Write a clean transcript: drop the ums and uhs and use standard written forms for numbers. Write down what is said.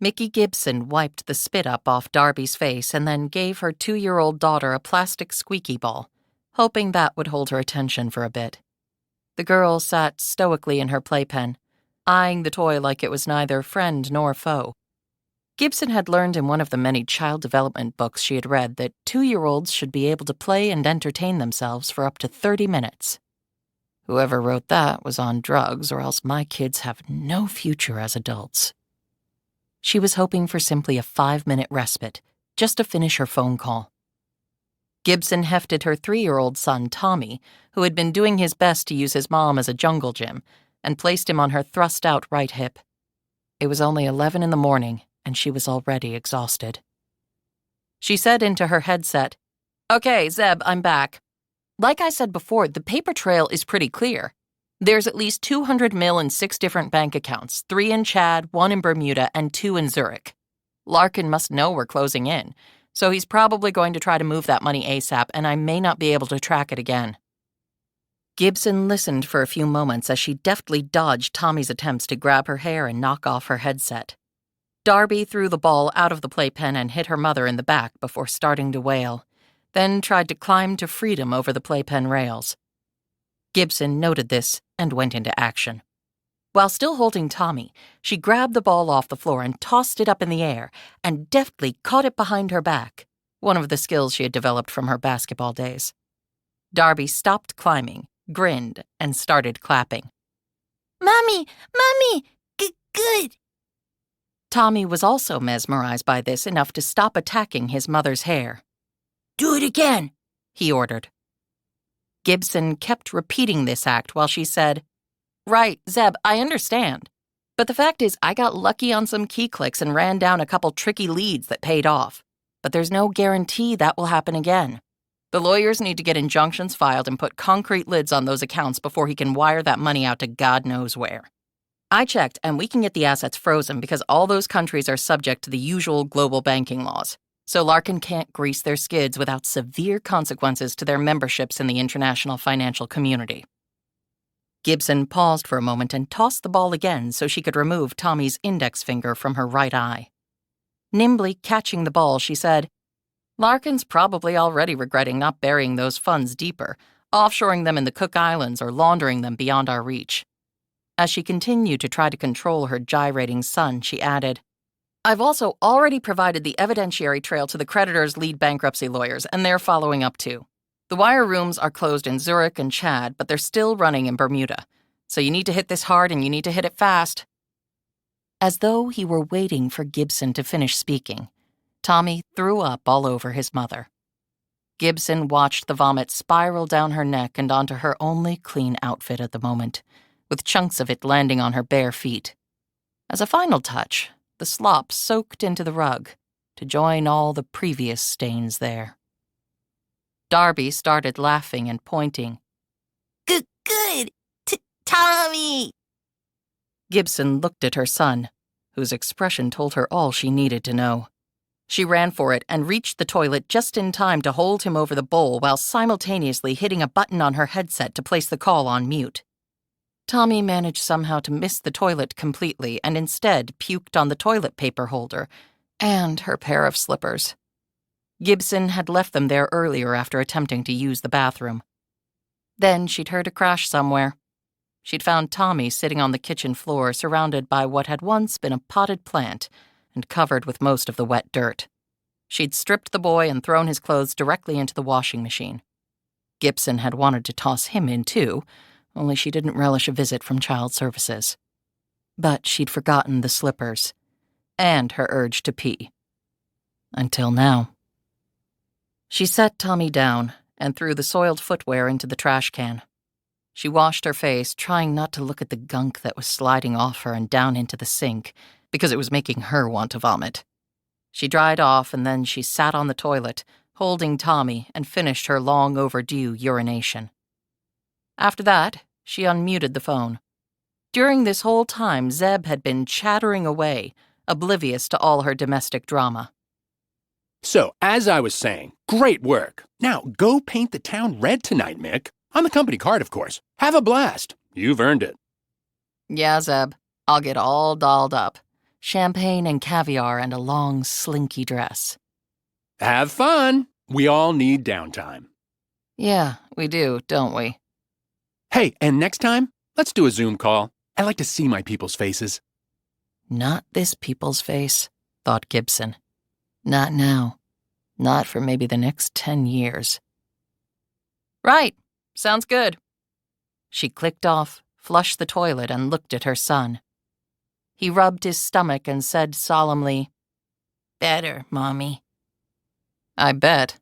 Mickey Gibson wiped the spit up off Darby's face and then gave her 2-year-old daughter a plastic squeaky ball, hoping that would hold her attention for a bit. The girl sat stoically in her playpen, eyeing the toy like it was neither friend nor foe. Gibson had learned in one of the many child development books she had read that 2-year-olds should be able to play and entertain themselves for up to 30 minutes. Whoever wrote that was on drugs, or else my kids have no future as adults. She was hoping for simply a 5-minute respite, just to finish her phone call. Gibson hefted her 3-year-old son, Tommy, who had been doing his best to use his mom as a jungle gym, and placed him on her thrust-out right hip. It was only 11 in the morning, and she was already exhausted. She said into her headset, "Okay, Zeb, I'm back. Like I said before, the paper trail is pretty clear. There's at least 200 mil in 6 different bank accounts, 3 in Chad, 1 in Bermuda, and 2 in Zurich. Larkin must know we're closing in, so he's probably going to try to move that money ASAP, and I may not be able to track it again." Gibson listened for a few moments as she deftly dodged Tommy's attempts to grab her hair and knock off her headset. Darby threw the ball out of the playpen and hit her mother in the back before starting to wail, then tried to climb to freedom over the playpen rails. Gibson noted this and went into action. While still holding Tommy, she grabbed the ball off the floor and tossed it up in the air and deftly caught it behind her back, one of the skills she had developed from her basketball days. Darby stopped climbing, grinned, and started clapping. "Mommy! Mommy! Good!" Tommy was also mesmerized by this enough to stop attacking his mother's hair. "Do it again," he ordered. Gibson kept repeating this act while she said, "Right, Zeb, I understand. But the fact is I got lucky on some key clicks and ran down a couple tricky leads that paid off. But there's no guarantee that will happen again. The lawyers need to get injunctions filed and put concrete lids on those accounts before he can wire that money out to God knows where. I checked, and we can get the assets frozen because all those countries are subject to the usual global banking laws. So Larkin can't grease their skids without severe consequences to their memberships in the international financial community." Gibson paused for a moment and tossed the ball again so she could remove Tommy's index finger from her right eye. Nimbly catching the ball, she said, "Larkin's probably already regretting not burying those funds deeper, offshoring them in the Cook Islands or laundering them beyond our reach." As she continued to try to control her gyrating son, she added, "I've also already provided the evidentiary trail to the creditors' lead bankruptcy lawyers, and they're following up too. The wire rooms are closed in Zurich and Chad, but they're still running in Bermuda. So you need to hit this hard and you need to hit it fast." As though he were waiting for Gibson to finish speaking, Tommy threw up all over his mother. Gibson watched the vomit spiral down her neck and onto her only clean outfit at the moment, with chunks of it landing on her bare feet. As a final touch, the slop soaked into the rug to join all the previous stains there. Darby started laughing and pointing. Good! Tommy!" Gibson looked at her son, whose expression told her all she needed to know. She ran for it and reached the toilet just in time to hold him over the bowl while simultaneously hitting a button on her headset to place the call on mute. Tommy managed somehow to miss the toilet completely and instead puked on the toilet paper holder and her pair of slippers. Gibson had left them there earlier after attempting to use the bathroom. Then she'd heard a crash somewhere. She'd found Tommy sitting on the kitchen floor surrounded by what had once been a potted plant and covered with most of the wet dirt. She'd stripped the boy and thrown his clothes directly into the washing machine. Gibson had wanted to toss him in too, only she didn't relish a visit from child services. But she'd forgotten the slippers and her urge to pee. Until now. She set Tommy down and threw the soiled footwear into the trash can. She washed her face, trying not to look at the gunk that was sliding off her and down into the sink, because it was making her want to vomit. She dried off, and then she sat on the toilet, holding Tommy, and finished her long overdue urination. After that, she unmuted the phone. During this whole time, Zeb had been chattering away, oblivious to all her domestic drama. "So, as I was saying, great work. Now, go paint the town red tonight, Mick. On the company card, of course. Have a blast. You've earned it." "Yeah, Zeb, I'll get all dolled up. champagne and caviar and a long, slinky dress. Have fun. We all need downtime. Yeah, we do, don't we? Hey, and next time, let's do a Zoom call. I like to see my people's faces. Not this people's face, thought Gibson. Not now. Not for maybe the next 10 years. Right. Sounds good. She clicked off, flushed the toilet, and looked at her son. He rubbed his stomach and said solemnly, Better, Mommy. I bet.